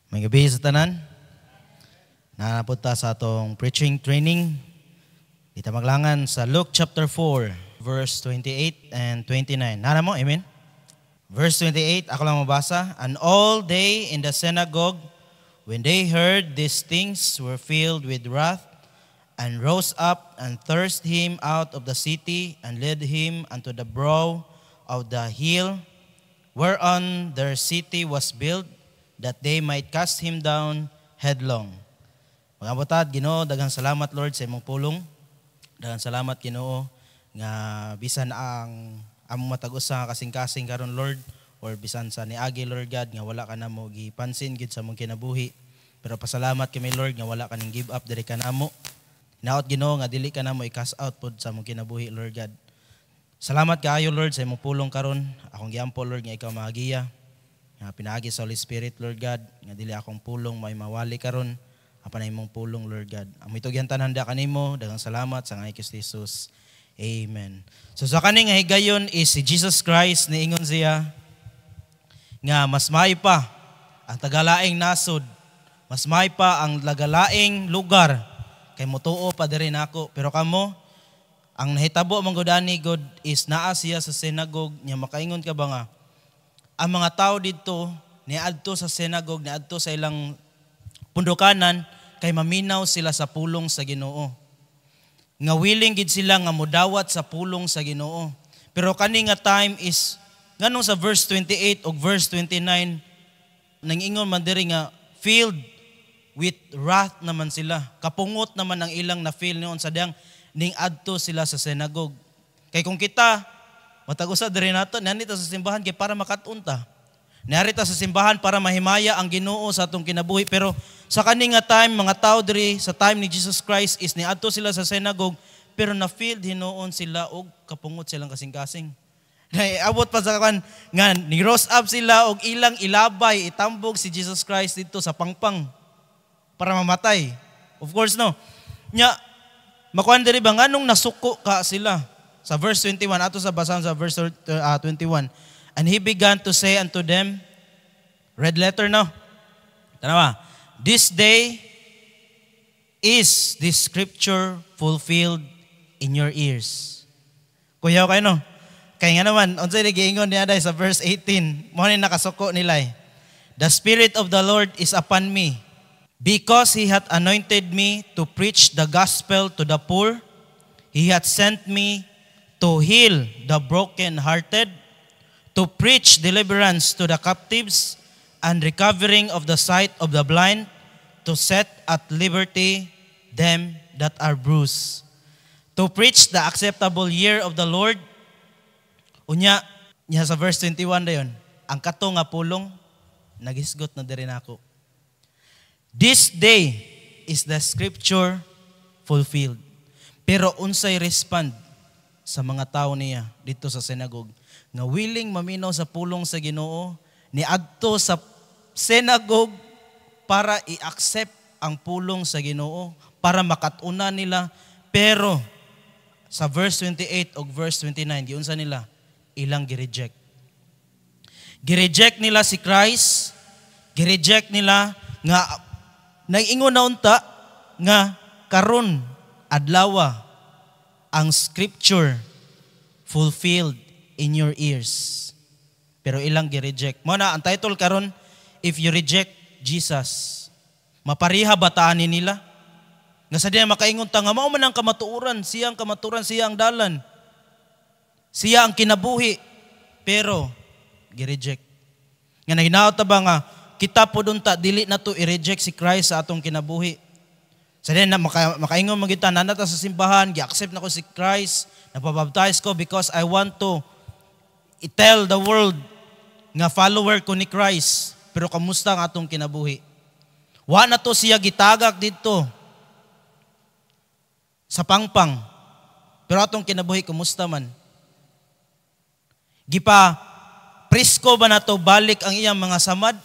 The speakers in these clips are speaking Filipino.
May gabi sa tanan. Nanapunta sa atong preaching training. Kita maglangan sa Luke chapter 4, verse 28 and 29. Nana mo, amen? Verse 28, ako lang mabasa. And all they in the synagogue, when they heard these things, were filled with wrath, and rose up and thrust him out of the city, and led him unto the brow of the hill, whereon their city was built, that they might cast him down headlong. Mga butad, Ginoo, daghang salamat Lord sa imong pulong. Daghang salamat Ginoo nga bisan ang among matag-usa nga kasing-kasing karon Lord, or bisan sa niagi Lord God nga wala ka namo gipansin gid sa mong kinabuhi. Pero pasalamat kami Lord nga wala ka ning give up diri ka namo. Hinaot Ginoo nga dili ka namo i-cast out pod sa mong kinabuhi Lord God. Salamat kaayo Lord sa imong pulong karon. Akong giampo Lord nga ikaw maagiya. Nga pinaagi sa Holy Spirit, Lord God, nga dili akong pulong may mawali karon, apan imong pulong, Lord God. Ang mitugyan tanan da kanimo, daghang salamat sa ngay Kristo Jesus. Amen. So sa kaning nga higayon is si Jesus Christ, niingon siya nga mas may pa ang tagalaing nasod, mas may pa ang tagalaing lugar kay motuo pa diri nako. Pero kamo, ang nahitabo man gud ani God is naa siya sa synagogue nya. Makaingon ka ba nga ang mga tao dito niadto sa synagogue, niadto sa ilang pundukanan kay maminaw sila sa pulong sa Ginoo. Nga willing gid sila nga modawat sa pulong sa Ginoo. Pero kani nga time is nganong sa verse 28 o verse 29 nangingon man diri nga filled with wrath naman sila. Kapungot naman ang ilang na feel noon sa diyang ning adto sila sa synagogue. Kay kung kita matag-usa diri nato, nanita sa simbahan kay para makatunta. Narita sa simbahan para mahimaya ang Ginoo sa atong kinabuhi. Pero sa kaning nga time, mga tao diri sa time ni Jesus Christ is niadto sila sa synagogue, pero na-filled hinuon sila og kapungot silang kasing-kasing. Abot pa sa kan nga ni-rose up sila og ilang ilabay, itambog si Jesus Christ dito sa pangpang para mamatay. Of course no. Nya makuan diri ba nganong nasuko ka sila? Sa verse 21, ato sa basahan sa verse 21. And he began to say unto them, red letter no? Tanawa, this day is this scripture fulfilled in your ears. Kuyaw kayo no? Kaya nga naman, unsay giingon niya sa verse 18, mo ni nakasuko nila eh. The Spirit of the Lord is upon me, because He hath anointed me to preach the gospel to the poor. He hath sent me to heal the broken-hearted, to preach deliverance to the captives, and recovering of the sight of the blind, to set at liberty them that are bruised, to preach the acceptable year of the Lord. Unya, niya sa verse 21 dayon, ang kato nga pulong, nagisgot na diri nako. This day is the scripture fulfilled. Pero unsay respond sa mga tao niya dito sa synagogue nga willing maminaw sa pulong sa Ginoo, niadto sa synagogue para i-accept ang pulong sa Ginoo, para makatuna nila. Pero sa verse 28 o verse 29, giunsa nila? Ilang gireject. Gireject nila si Christ, gireject nila nga nag-ingon na unta nga karon adlawa ang scripture fulfilled in your ears. Pero ilang gi-reject. Muna, ang title karon, if you reject Jesus, mapariha bataan nila? Nga sa diyan makaingon ta nga mao man ang kamatuoran, siya ang dalan. Siya ang kinabuhi. Pero gi-reject. Nga nahinaot ta ba nga kita pod unta dili na to i-reject si Christ sa atong kinabuhi. Sa diyan na makaingon magita nanata sa simbahan, gi-accept na ko si Christ, napabaptize ko because I want to tell the world nga follower ko ni Christ. Pero kamusta ang atong kinabuhi? Wa na to siya gitagak dito sa pangpang. Pero atong kinabuhi kumusta man? Gipa presko ba na to balik ang iyang mga samad?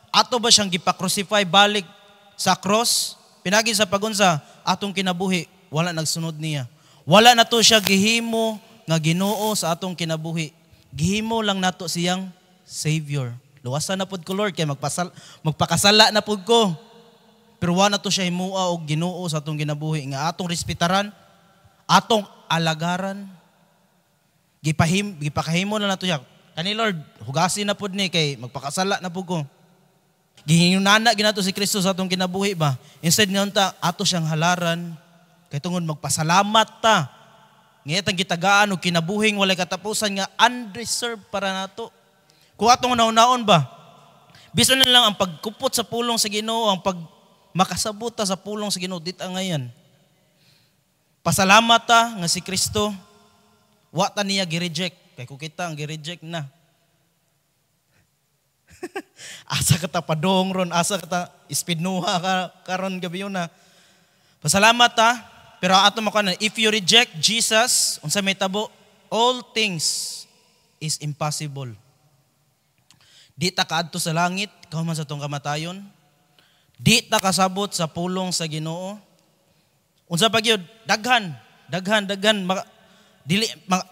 Ato ba siyang gipa-crucify balik sa cross? Pinagi sa pagunsa, atong kinabuhi, wala nagsunod niya. Wala na to siya gihimo nga Ginoo sa atong kinabuhi. Gihimo lang nato siyang Savior. Luwasan na pud ko Lord kay magpakasala na pud ko. Pero wa na to siya himua og Ginoo sa atong ginabuhi nga atong respetaran, atong alagaran. Gipakahimo na nato siya. Kani Lord, hugasin na pud ni kay magpakasala na pud ko. Gihinunana ginato si Kristo sa atong kinabuhi ba? Instead nga unta ato siyang halaran kay tungod magpasalamat ta. Ngayat ang gitagaan og kinabuhing walay katapusan nga undeserved para nato. Kung atong naon ba? Bisan na lang ang pagkupot sa pulong sa Ginoo, ang makasabot ta sa pulong sa Ginoo dita ngayon. Pasalamat ta nga si Kristo wa ta niya gi-reject kay kung kita ang gi-reject na. Asa ka ta padong ron, asa ka ta ispidnuha ka karon gabi yun na. Pasalamat ta, pero ato mo kanan, if you reject Jesus, unsa may tabo, all things is impossible. Di ta kaadto sa langit, kauman sa tong kamatayon. Di ta kasabot sa pulong sa Ginoo. Unsa pa gyud? Daghan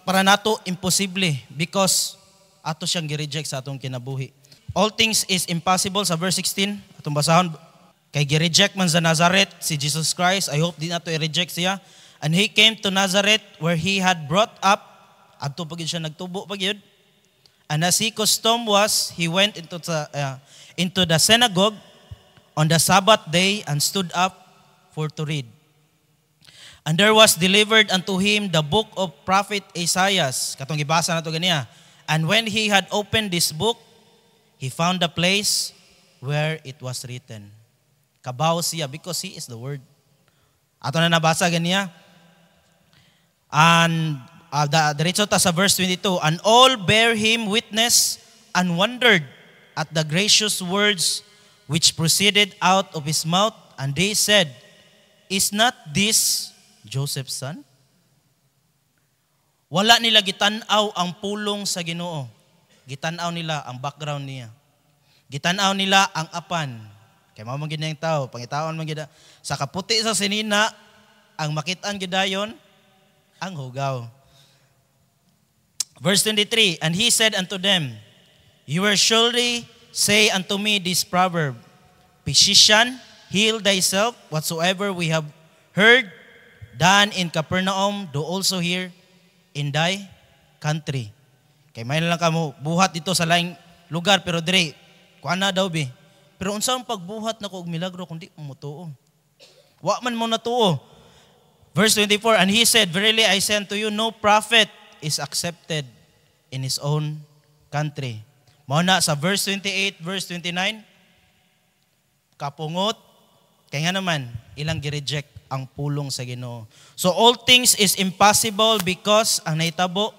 para nato imposible because ato siyang gi-reject sa atong kinabuhi. All things is impossible sa verse 16. Atong basahon kay gi-reject man sa Nazareth si Jesus Christ. I hope di nato i-reject siya. And he came to Nazareth where he had brought up. Adto pa gyud siya nagtubo pa gyud. And as he custom was, he went into the synagogue on the Sabbath day and stood up for to read. And there was delivered unto him the book of prophet Isaiah. Katong gibasa nato ganiya. And when he had opened this book, he found the place where it was written. Kabaw siya because he is the word. Ato na nabasa ganiya. And diretso ta sa verse 22. And all bear him witness and wondered at the gracious words which proceeded out of his mouth, and they said, is not this Joseph's son? Wala nila gitanaw ang pulong sa Ginoo. Gitanaw nila ang background niya. Gitanaw nila ang apan. Kaya mao man gid ang tao, pangitaon man gid sa kaputi sa sinina, ang makit-an gidayon ang hugaw. Verse 23, and he said unto them, you will surely say unto me this proverb, physician, heal thyself, whatsoever we have heard done in Capernaum, do also here in thy country. Kay may lang ka mo buhat dito sa laing lugar, pero dire, kuan na daw bi. Pero unsa ang pagbuhat na ko og milagro kundi mo tuo? Wa man mo natuo. Verse 24, and he said, verily I say unto you, no prophet is accepted in his own country. Mao na sa verse 28, verse 29, kapungot, kaya nga naman, ilang gi-reject ang pulong sa Ginoo. So all things is impossible because ang naitabo,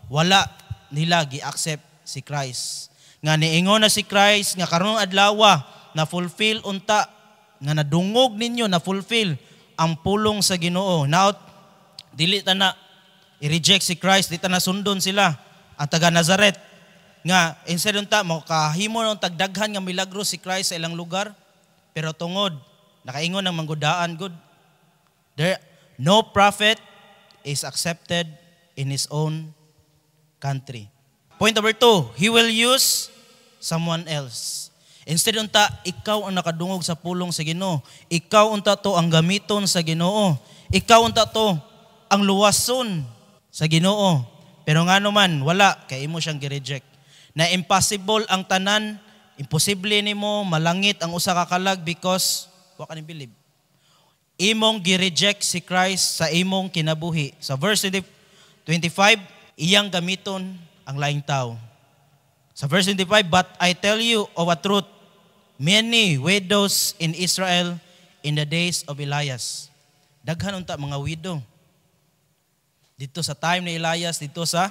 wala nila gi-accept si Christ. Nga niingon na si Christ, nga karong adlaw na fulfill unta, nga nadungog ninyo na fulfill ang pulong sa Ginoo. Now, dili ta na i-reject si Christ, dili ta na sundon sila, ang taga Nazareth. Nga, instead unta, makahimo ng tagdaghan nga milagro si Christ sa ilang lugar, pero tungod, nakaingon ng manggudaan, good. No prophet is accepted in his own country. Point number 2, he will use someone else. Instead unta, ikaw ang nakadungog sa pulong sa Ginoo. Ikaw unta to ang gamiton sa Ginoo. Ikaw unta to ang luwason sa Ginoo. Pero nga naman, wala, kay imo siyang gi-reject. Na impossible ang tanan, imposible nimo malangit ang usa ka kalag because wa ka ni believe. Imong gi-reject si Christ sa imong kinabuhi. Sa verse 25, iyang gamiton ang laing tao. Sa verse 25, but I tell you of a truth, many widows in Israel in the days of Elias. Daghan unta mga widow. Dito sa time ni Elias, dito sa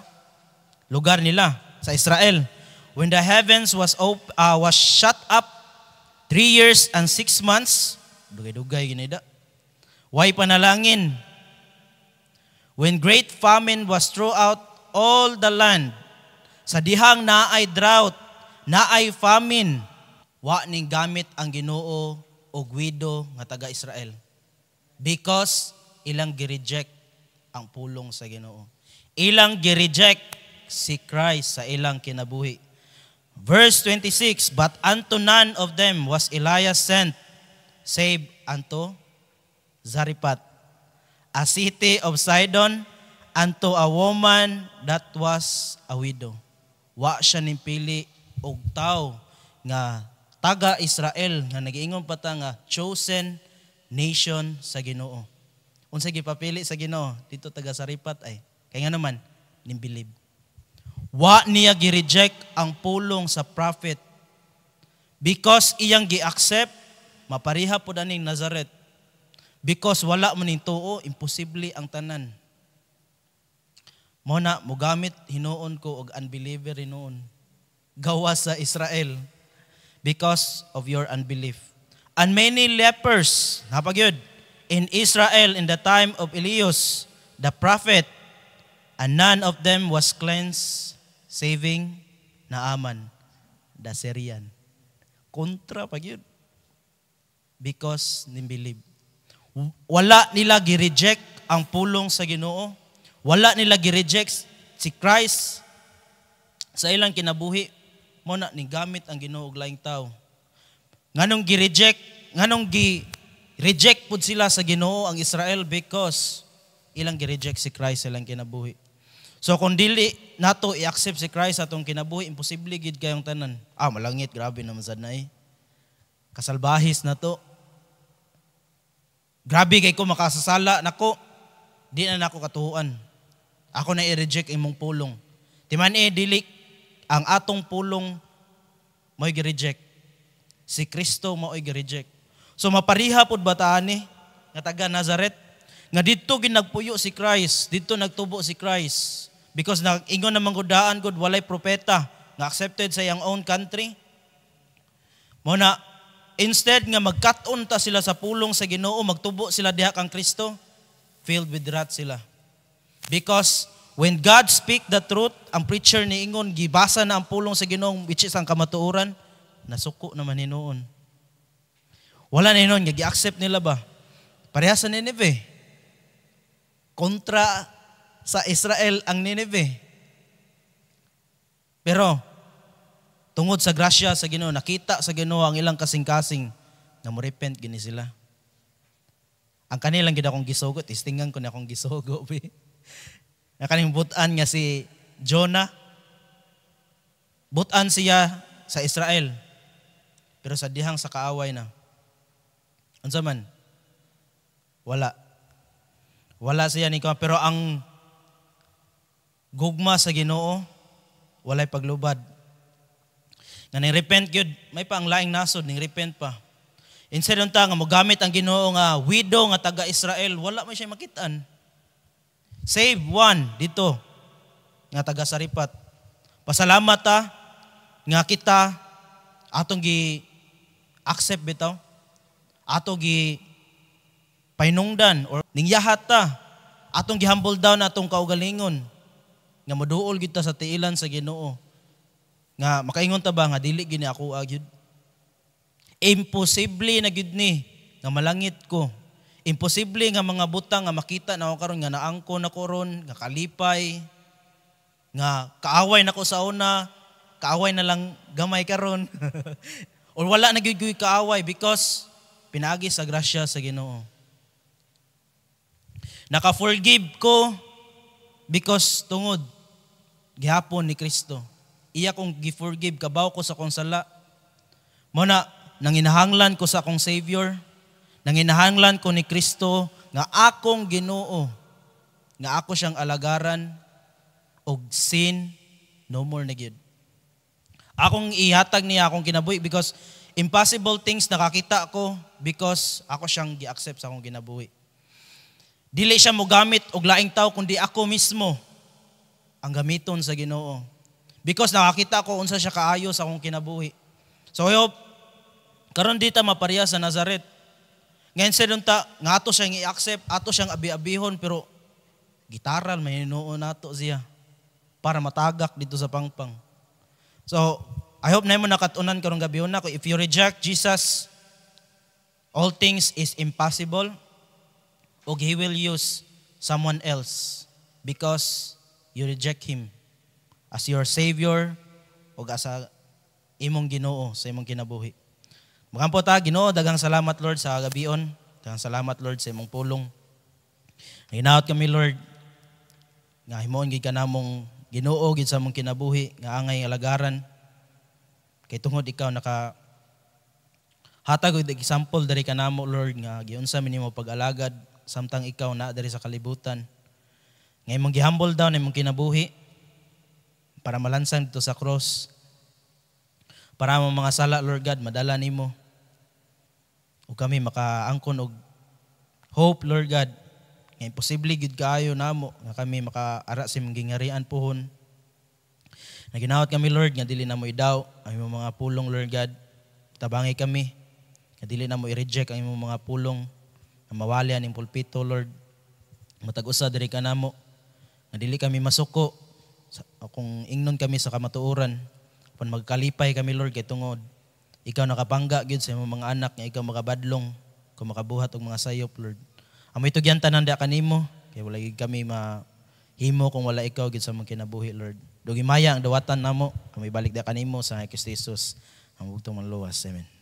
lugar nila, sa Israel. When the heavens was shut up 3 years and 6 months, dugay-dugay ginida. Why panalangin? When great famine was throughout all the land, sa dihang naay drought, naay famine, wa ning gamit ang Ginoo og widow nga taga Israel. Because ilang gi-reject ang pulong sa Ginoo. Ilang gi-reject si Christ sa ilang kinabuhi. Verse 26, but unto none of them was Elias sent, save unto Zarephath, a city of Sidon, unto a woman that was a widow. Wa siya nimpili og tao nga taga Israel nga nagiingon pa ta nga chosen nation sa Ginoo. Unsa gipapili sa Ginoo dito taga Zarephath ay kay nga naman nimbilib. Wa niya gi-reject ang pulong sa prophet because iyang gi-accept mapariha pud aning Nazareth. Because wala man ning tuo, imposible ang tanan. Mo na mogamit hinuon ko og unbeliever hinuon. Gawa sa Israel because of your unbelief. And many lepers, napagyud, in Israel in the time of Elias the prophet, and none of them was cleansed, saving Naaman, the Syrian. Kontra pagyud. Because nimbilib. Wala nila gi-reject ang pulong sa Ginoo. Wala nila gi-reject si Christ sa ilang kinabuhi. Mo na ni gamit ang Ginoo og laing tao. Nganong gi-reject pud sila sa Ginoo ang Israel because ilang gi-reject si Christ sa ilang kinabuhi. So kung dili nato i-accept si Christ atong kinabuhi, imposible gid kayong tanan. Malangit, grabe naman sad na kasalbahis na to. Grabe kay ko makasasala nako, di na nako katuhuan. Ako na i-reject imong pulong. Timan dili ang atong pulong mo'y gi-reject. Si Kristo mo'y gi-reject. So mapariha pud bataan nga taga Nazareth nga didto ginagpuyo si Christ, didto nagtubo si Christ. Because ingon namang gudaan gud walay propeta nga accepted sa iyang own country. Mo na instead nga magkat-on ta sila sa pulong sa Ginoo, magtubo sila diha kang Kristo, filled with wrath sila. Because when God speak the truth, ang preacher niingon gibasa na ang pulong sa Ginoo which is ang kamatuoran, nasuko naman hinuon. Wala na hinuon nga gi-accept nila ba? Pareha sa Nineveh. Kontra sa Israel ang Nineveh. Pero tungod sa grasya sa Ginoo, nakita sa Ginoo ang ilang kasing-kasing na mo-repent gini sila. Ang kanilang gid akong gisugot, istingan ko na akong gisugo. Na kaning butan nga si Jonah, butan siya sa Israel. Pero sa dihang sa kaaway na. Unsa man? Wala. Wala siya ni ko, pero ang gugma sa Ginoo walay paglubad. Nga ni-repent gyud, may pa ang laing nasod ning repent pa. Instead unta nga mogamit ang Ginoo nga widow nga taga Israel, wala man siya makitaan. Save one dito nga taga Zarephath. Pasalamat ta nga kita atong gi accept bitaw. Ato gi painungdan or ningyahat ta. Atong gi-humble down atong kaugalingon. Nga moduol gid ta sa tiilan sa Ginoo. Nga makaingon ta ba nga dili gini ako agyud. Imposible na gid ni nga malangit ko. Imposible nga mga butang nga makita na ako karon nga naangko na ko ron, nga kalipay, nga kaaway na ko sa una, kaaway na lang gamay karon. Or wala na gyud kaaway because pinaagi sa grasya sa Ginoo. Naka-forgive ko because tungod gihapon ni Kristo. Iya kong gi-forgive kabaw ko sa kong sala. Mo na nanginahanglan ko sa akong Savior. Nanginahanglan ko ni Kristo nga akong Ginoo. Nga ako siyang alagaran og sin no more na gyud. Akong ihatag niya akong kinabuhi because impossible things nakakita ko because ako siyang gi-accept sa akong kinabuhi. Dili siya mo gamit og laing tao kundi ako mismo ang gamiton sa Ginoo. Because nakakita ko unsa siya kaayo sa akong kinabuhi. So I hope karon dita mapariya sa Nazareth. Ngayon sa dunta nga ato siyang i-accept, ato siyang abi-abihon pero gitaral may hinuon nato siya para matagak dito sa pangpang. So I hope na mo nakatunan karong gabi na ko if you reject Jesus, all things is impossible. O He will use someone else because you reject Him as your Savior o as a imong Ginoo sa imong kinabuhi. Makampo ta Ginoo, daghang salamat Lord sa gabion. Daghang salamat Lord sa imong pulong. Hinaot kami Lord nga himuon gid kanamong Ginoo gid sa among kinabuhi nga angay alagaran. Kay tungod ikaw naka hatag og example dari kanamo Lord nga giunsa mi nimo pag-alagad samtang ikaw na dari sa kalibutan. Nga imong gihumble down imong kinabuhi para malansan dito sa cross. Para ang mga sala Lord God madala nimo. Ug kami makaangkon og hope Lord God. Nga imposible gid kaayo namo nga kami makaara sa imong gingarian pohon. Naginawat kami Lord nga dili na mo idaw ang imong mga pulong Lord God. Tabangi kami nga dili na mo i-reject ang imong mga pulong na mawali aning pulpito Lord. Matag-usa diri ka namo nga dili kami masuko kung ingnon kami sa kamatuoran. Kung magkalipay kami Lord kay tungod ikaw nakapangga gyud sa imong mga anak nga ikaw makabadlong kung makabuhat og mga sayop Lord. Amo itugyan tanan da kanimo kay wala gid kami mahimo kung wala ikaw gid sa among kinabuhi Lord. Dugi maya ang dawatan namo kami balik da kanimo sa Kristo Jesus ang bugtong manluwas. Amen.